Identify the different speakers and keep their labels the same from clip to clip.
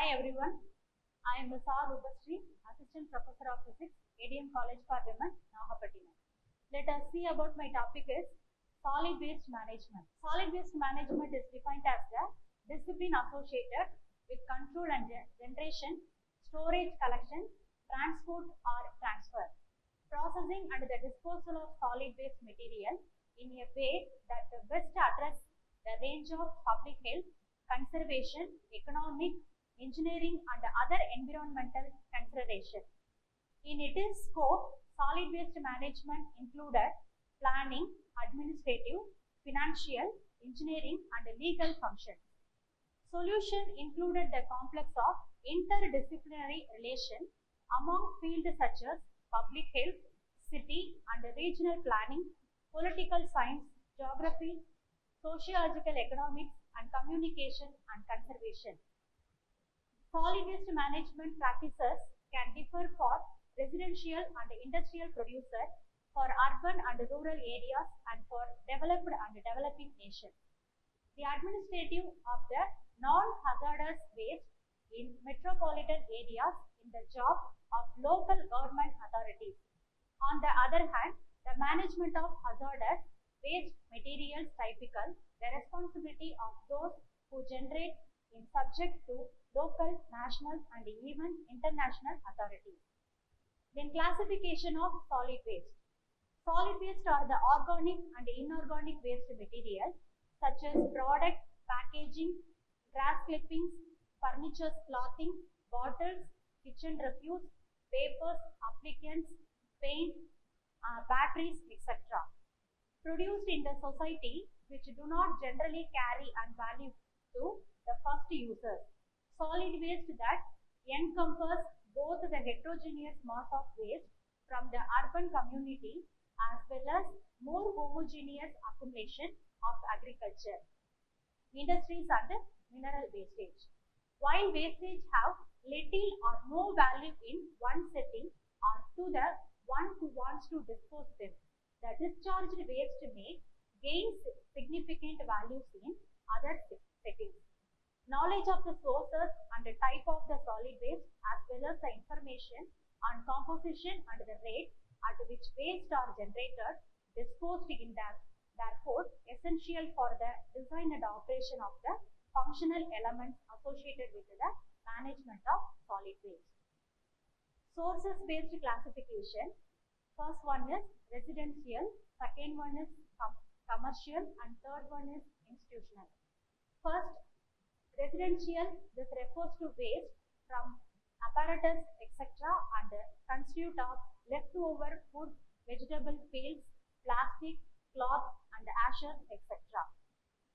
Speaker 1: Hi everyone, I am Ms.R.RUBASHRI, Assistant Professor of Physics, A.D.M. College for Women, NAGAPATTINAM. Let us see about my topic is solid waste management. Solid waste management is defined as the discipline associated with control and generation, storage, collection, transport or transfer, processing and the disposal of solid waste material in a way that best address the range of public health, conservation, economic, engineering and other environmental considerations. In its scope, solid waste management included planning, administrative, financial, engineering and legal functions. Solution included the complex of interdisciplinary relation among fields such as public health, city and regional planning, political science, geography, sociological economics and communication and conservation. Solid waste management practices can differ for residential and industrial producers, for urban and rural areas and for developed and developing nations. The administrative of the non-hazardous waste in metropolitan areas in the job of local government authorities. On the other hand, the management of hazardous waste materials typical the responsibility of those who generate in subject to local, national and even international authorities. Then classification of solid waste. Solid waste are the organic and inorganic waste materials such as product, packaging, grass clippings, furniture, clothing, bottles, kitchen refuse, papers, applicants, paint, batteries, etc. Produced in the society which do not generally carry and value to the first users. Solid waste that encompass both the heterogeneous mass of waste from the urban community as well as more homogeneous accumulation of agriculture, industries and mineral wastage. While wastage have little or no value in one setting or to the one who wants to dispose them, the discharged waste may gain significant values in other settings. Knowledge of the sources and the type of the solid waste as well as the information on composition and the rate at which waste are generated, disposed in them, therefore essential for the design and operation of the functional elements associated with the management of solid waste. Sources based classification. First one is residential, second one is commercial and third one is institutional. First, residential, this refers to waste from apparatus etc. and constitute of leftover food, vegetable peels, plastic, cloth and ashes etc.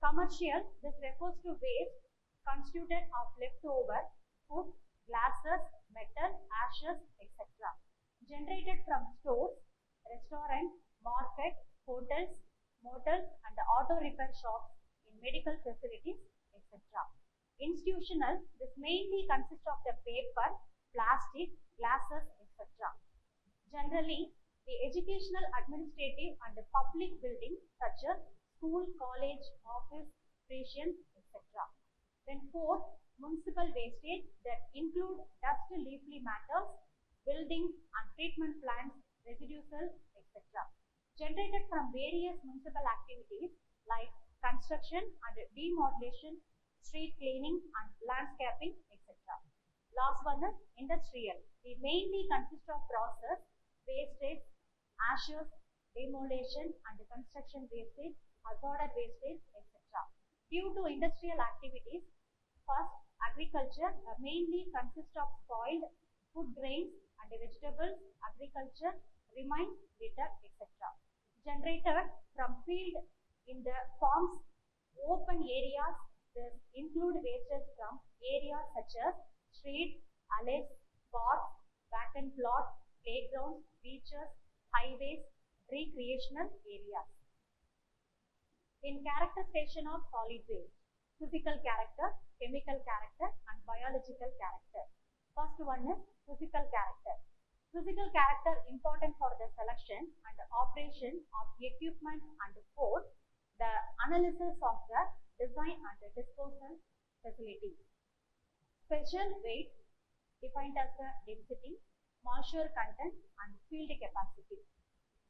Speaker 1: Commercial, this refers to waste constituted of leftover food, glasses, metal, ashes etc. generated from stores, restaurants, market, hotels, motels and auto repair shops in medical facilities etc. Institutional, this mainly consists of the paper, plastic, glasses etc. Generally, the educational, administrative and the public buildings such as school, college, office, station etc. Then fourth, municipal wastage that include dust, leafy matters, building and treatment plants, residual etc. generated from various municipal activities like construction and demolition, street cleaning and landscaping etc. Last one is industrial. It mainly consists of process, wastage, ashes, demolition and construction wastage, hazardous wastage etc. Due to industrial activities, first agriculture mainly consists of spoiled food grains and vegetables, agriculture, remains, litter etc. generated from field in the farms, open areas. This include wastes from areas such as streets, alleys, parks, vacant plots, playgrounds, beaches, highways, recreational areas. In characterization of solid waste, physical character, chemical character and biological character. First one is physical character. Physical character important for the selection and operation of equipment and fourth, the analysis of the design and the disposal facilities. Special weight defined as the density, moisture content and field capacity.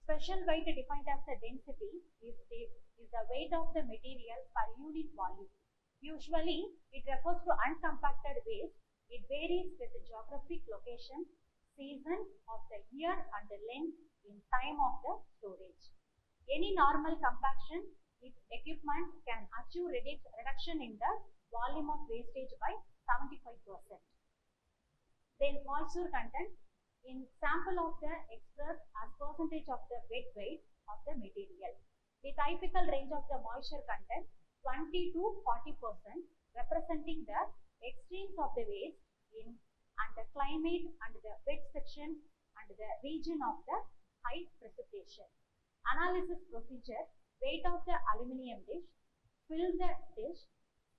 Speaker 1: Special weight defined as the density is the weight of the material per unit volume. Usually, it refers to uncompacted waste. It varies with the geographic location, season of the year and the length in time of the storage. Any normal compaction equipment can achieve reduction in the volume of wastage by 75%. Then moisture content in sample of the expressed as percentage of the wet weight of the material. The typical range of the moisture content 20 to 40%, representing the extremes of the waste in and the climate and the wet section and the region of the high precipitation. Analysis procedure: weight of the aluminium dish, fill the dish,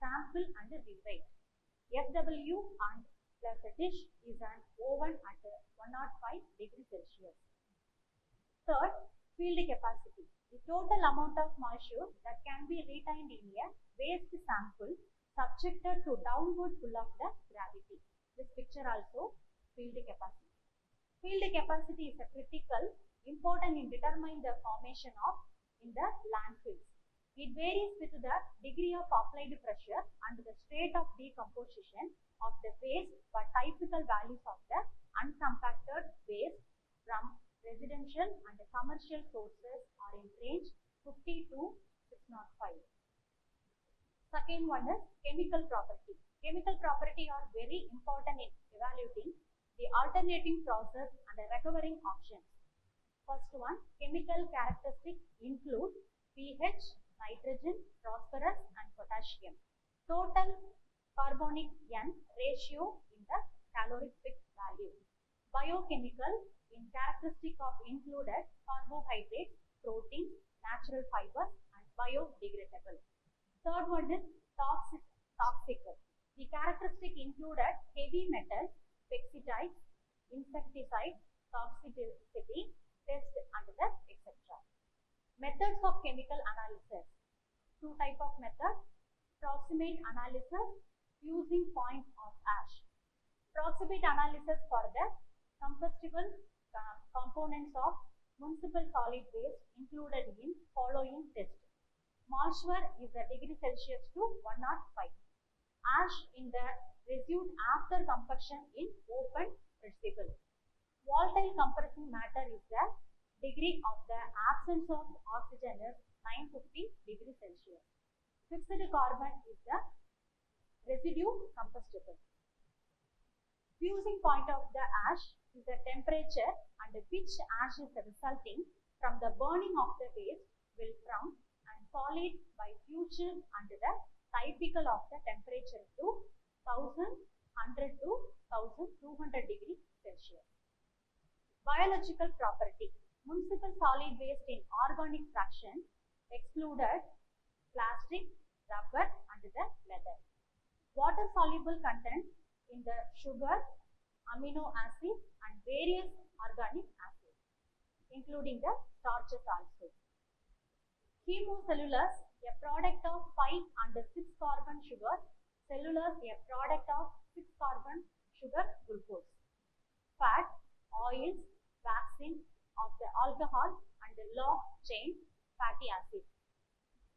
Speaker 1: sample and reweight. SW and plus the dish is an oven at 105 degrees Celsius. Third, field capacity. The total amount of moisture that can be retained in a waste sample subjected to downward pull of the gravity. This picture also field capacity. Field capacity is a critical important in determining the formation of in the landfills. It varies with the degree of applied pressure and the state of decomposition of the waste, but typical values of the uncompacted waste from residential and commercial sources are in range 50 to 605. Second one is chemical property. Chemical property are very important in evaluating the alternating process and the recovering options. First one, chemical characteristics include pH, nitrogen, phosphorus and potassium. Total carbonic N ratio in the calorific value. Biochemical in characteristic of included carbohydrates, proteins, natural fibers and biodegradable. Third one is toxic. The characteristic included heavy metals, pesticides, insecticides, toxicity, test and the etc. Methods of chemical analysis. Two types of methods. Proximate analysis using point of ash. Proximate analysis for the combustible components of municipal solid waste included in following test. Moisture is the degree Celsius to 105. Ash in the residue after combustion in open crucible. Volatile compressing matter is the degree of the absence of oxygen is 950 degrees Celsius. Fixed carbon is the residue combustible. Fusing point of the ash is the temperature and which ash is resulting from the burning of the waste will from and solid by fusion and the typical of the temperature to 1100 to 1200 degrees Celsius. Biological property. Municipal solid waste in organic fraction excluded plastic, rubber and the leather. Water soluble content in the sugar, amino acid and various organic acids including the starches also. Hemocellulose, a product of 5 and 6 carbon sugar. Cellulose, a product of 6 carbon sugar glucose. Fat, oils, waxing of the alcohol and the long chain fatty acids.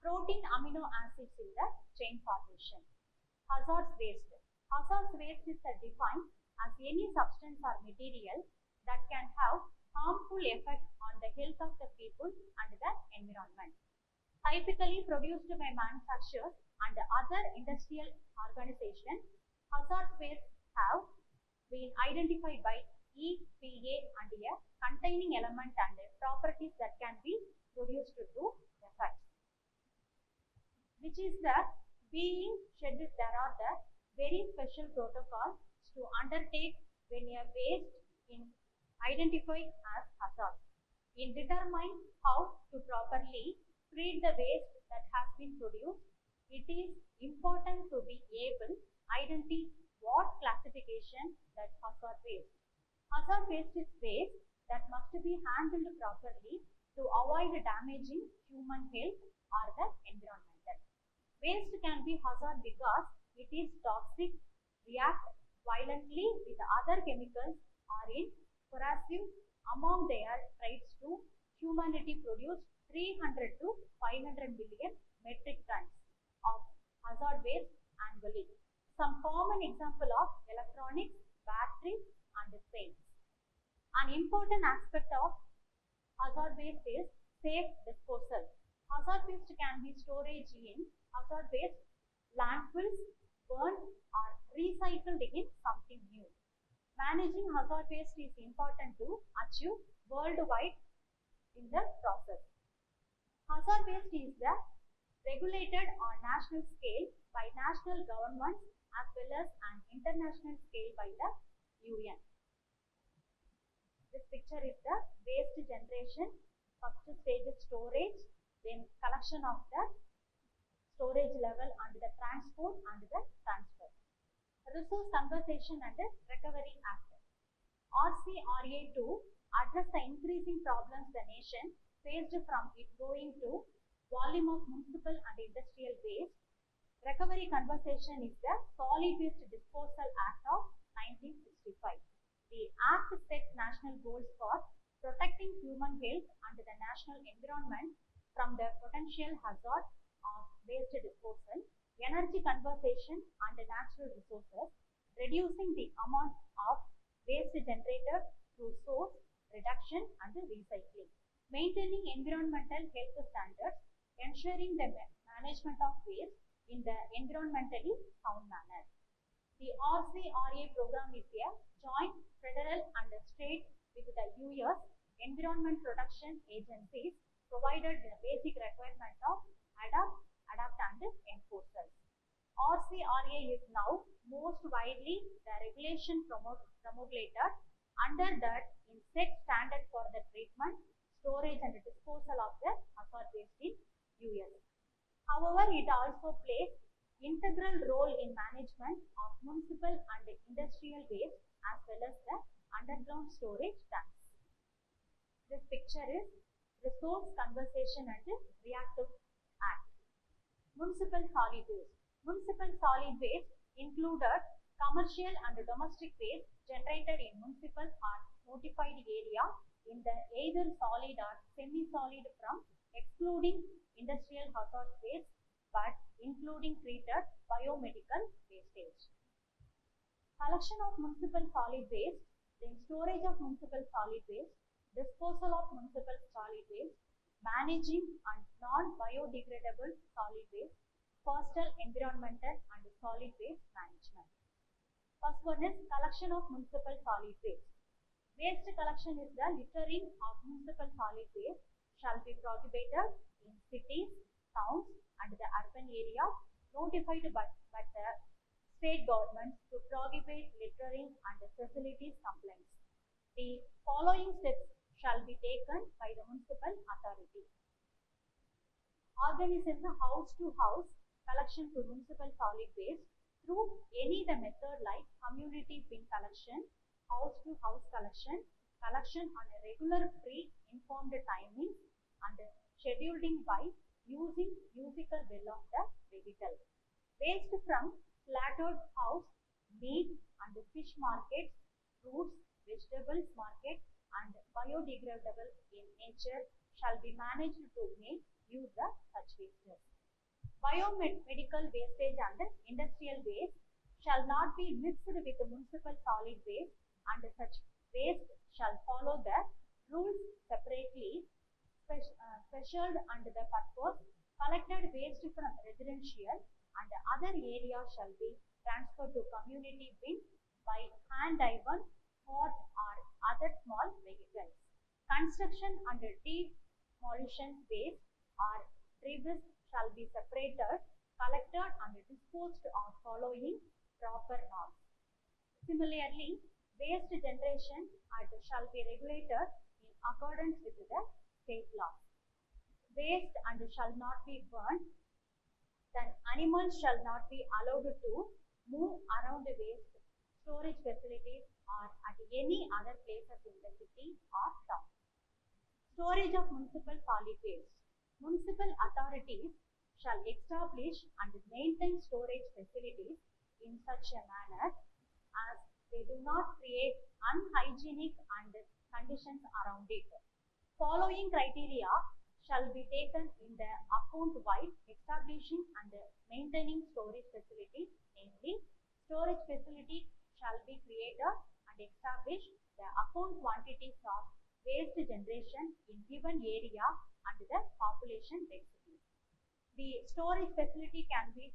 Speaker 1: Protein amino acids in the chain formation. Hazardous waste. Hazardous waste is defined as any substance or material that can have harmful effect on the health of the people and the environment. Typically produced by manufacturers and other industrial organizations, hazardous waste have been identified by EPA and a containing element and properties that can be produced to effects. Which is the being scheduled, there are the very special protocols to undertake when a waste in identified as hazard. In determining how to properly treat the waste that has been produced, it is important to be able to identify what classification that hazard waste. Hazard waste is waste that must be handled properly to avoid damaging human health or the environmental. Waste can be hazard because it is toxic, react violently with other chemicals or in corrosive. Among their traits to humanity produced 300 to 500 million metric tons of hazard waste annually. Some common example of electronics, batteries and paints. An important aspect of hazard waste is safe disposal. Hazard waste can be stored in hazard waste landfills, burned or recycled in something new. Managing hazard waste is important to achieve worldwide in the process. Hazard waste is regulated on national scale by national governments as well as an international scale by the UN. This picture is the waste generation. First stage is storage, then collection of the storage level and the transport and the transfer. Resource Conservation and Recovery Act. RCRA 2 address the increasing problems the nation faced from it growing to volume of municipal and industrial waste. Recovery Conservation is the Solid Waste Disposal Act of 1965. The Act sets national goals for protecting human health and the national environment from the potential hazard of waste disposal, energy conservation and natural resources, reducing the amount of waste generated through source reduction and recycling, maintaining environmental health standards, ensuring the management of waste in the environmentally sound manner. The RCRA program is a joint federal and state with the US Environment Protection Agencies provided the basic requirement of adapt and enforcers. RCRA is now most widely the regulation promulgated under that in set standard for the treatment, storage and disposal of the hazard waste in US. However, it also plays integral role in management of municipal and industrial waste as well as the underground storage tanks. This picture is Resource Conservation and Reactive Act. Municipal solid waste. Municipal solid waste included commercial and domestic waste generated in municipal or notified area in the either solid or semi-solid from excluding industrial hazard waste but including treated biomedical wastage. Collection of municipal solid waste, then storage of municipal solid waste, disposal of municipal solid waste, managing and non-biodegradable solid waste, coastal environmental and solid waste management. First one is collection of municipal solid waste. Waste collection is the littering of municipal solid waste shall be prohibited in cities, towns and the urban areas notified by the state governments to prohibit littering and facilities complaints. The following steps shall be taken by the municipal authority. Organizing the house-to-house collection to municipal solid waste through any the method like community bin collection, house-to-house collection, collection on a regular pre-informed timing and scheduling by using musical bell of the vehicle. Waste from slaughtered house, meat and fish markets, fruits, vegetables market and biodegradable in nature shall be managed to make use of such wastes. Biomedical wastage and industrial waste shall not be mixed with the municipal solid waste and such waste shall follow the rules separately specialed under the purpose. Collected waste from residential and other areas shall be transferred to community bin by hand-driven cart or other small vehicles. Construction and demolition waste or debris shall be separated, collected and disposed of following proper norms. Similarly, waste generation shall be regulated in accordance with the state law. Waste and shall not be burned, then animals shall not be allowed to move around the waste storage facilities or at any other places in the city or town. Storage of municipal solid waste. Municipal authorities shall establish and maintain storage facilities in such a manner as They do not create unhygienic and conditions around it. Following criteria shall be taken in the account while establishing and maintaining storage facility, namely, storage facility shall be created and establish the account quantities of waste generation in given area and the population density. The storage facility can be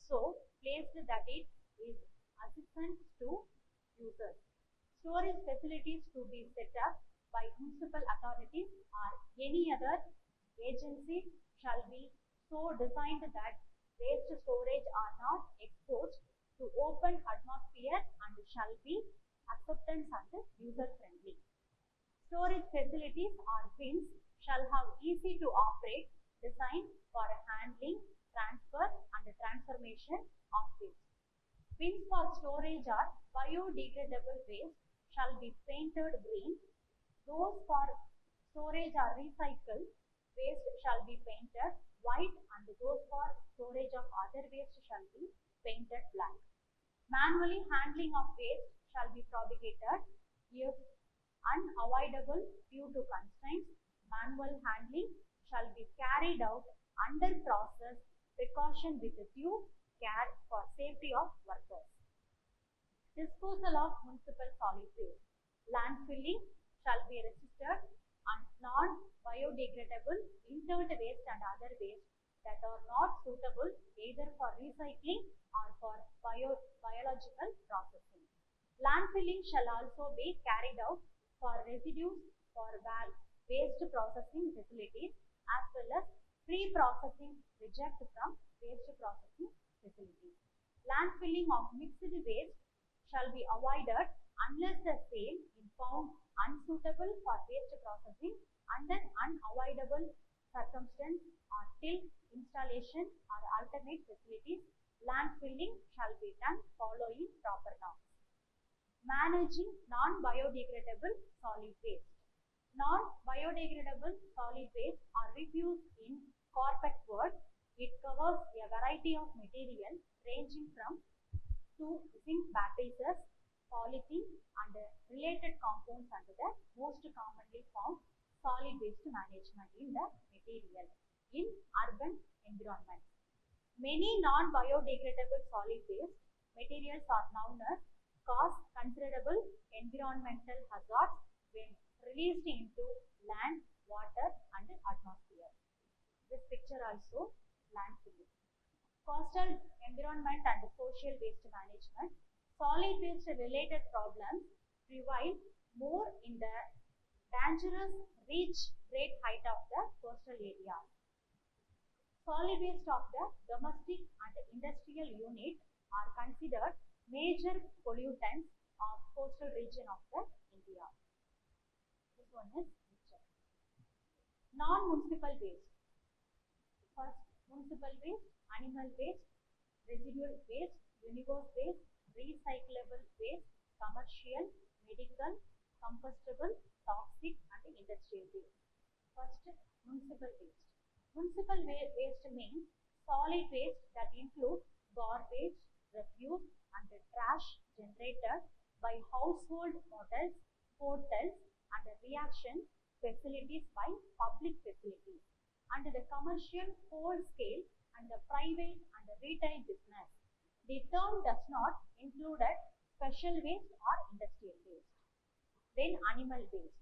Speaker 1: so placed that it is assistant to users. Storage facilities to be set up by municipal authorities or any other agency shall be so designed that waste storage are not exposed to open atmosphere and shall be acceptance and user friendly. Storage facilities or bins shall have easy to operate design for handling, transfer and transformation of waste. Bins for storage or biodegradable waste shall be painted green. Those for storage or recycled waste shall be painted white and those for storage of other waste shall be painted black. Manually handling of waste shall be propagated if unavoidable due to constraints. Manual handling shall be carried out under process precaution with due care for safety of workers. Disposal of municipal solid waste. Landfilling shall be registered and non-biodegradable interned waste and other waste that are not suitable either for recycling or for biological processing. Landfilling shall also be carried out for residues for waste processing facilities as well as pre-processing reject from waste processing facilities. Landfilling of mixed waste shall be avoided unless the same is found unsuitable for waste processing under unavoidable circumstance or till installation or alternate facilities. Landfilling shall be done following proper norms. Managing non-biodegradable solid waste. Non-biodegradable solid waste are refuse in corporate word. It covers a variety of material ranging from zinc batteries, polythene and related compounds under the most commonly found solid waste management in the material in urban environments. Many non-biodegradable solid waste materials are known as cause considerable environmental hazards when released into land, water and atmosphere. This picture also landfilling. Coastal environment and social waste management. Solid waste related problems prevail more in the dangerous reach great height of the coastal areas. Solid waste of the domestic and industrial unit are considered major pollutants of coastal region of the India. This one is picture. Non-municipal waste. First, municipal waste, animal waste, residual waste, universe waste, recyclable waste, commercial, medical, compostable, toxic and industrial waste. First, municipal waste. Municipal waste means solid waste that includes garbage, refuse and trash generated by household hotels, hotels and reaction facilities by public facilities and the commercial wholesale and the private and the retail business. The term does not include special waste or industrial waste. Then animal waste.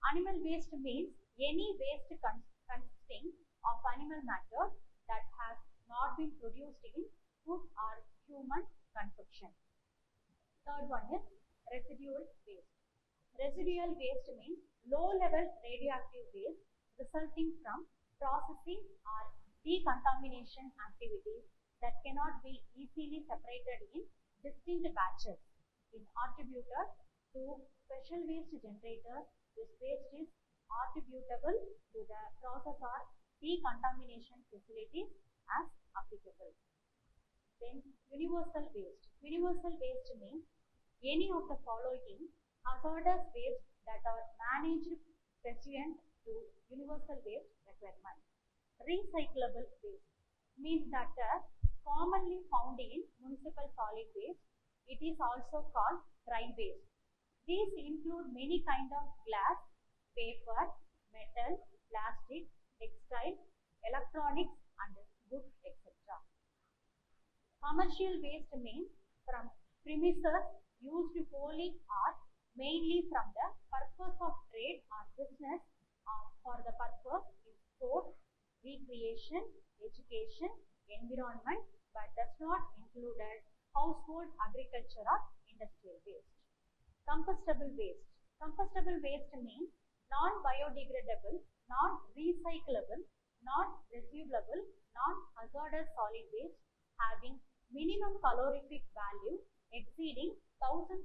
Speaker 1: Animal waste means any waste consisting of animal matter that has not been produced in food or human consumption. Third one is residual waste. Residual waste means low-level radioactive waste resulting from processing or decontamination activities that cannot be easily separated in distinct batches. In attributed to special waste generator, this waste is attributable to the process or decontamination facilities as applicable. Then universal waste. Universal waste means any of the following hazardous waste that are managed pursuant to universal waste requirement. Recyclable waste means that commonly found in municipal solid waste It is also called dry waste. These include many kinds of glass, paper, metal, plastic, textile, electronics, and wood, etc. Commercial waste means from premises used wholly or mainly from the purpose of trade or business or for the purpose in sport, recreation, education, environment, but does not include household, agriculture or industrial waste. Compostable waste. Compostable waste means non-biodegradable, non-recyclable, non-reusable, non-hazardous solid waste having minimum calorific value exceeding 1500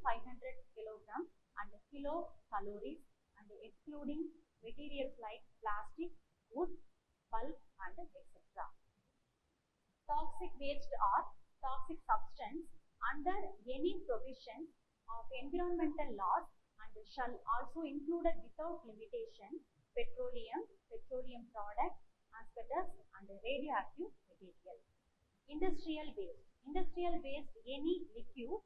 Speaker 1: kilograms and kilocalories and excluding materials like plastic, wood, pulp and etc. Toxic waste or toxic substance under any provision of environmental laws and shall also include without limitation petroleum, petroleum products, asbestos and radioactive material. Industrial waste. Industrial waste any liquid,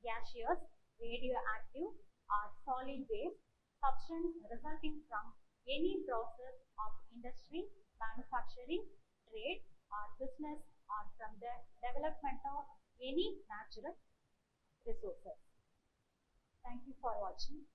Speaker 1: gaseous, radioactive or solid waste substance resulting from any process of industry, manufacturing, trade or business or from the development of any natural resources. Thank you for watching.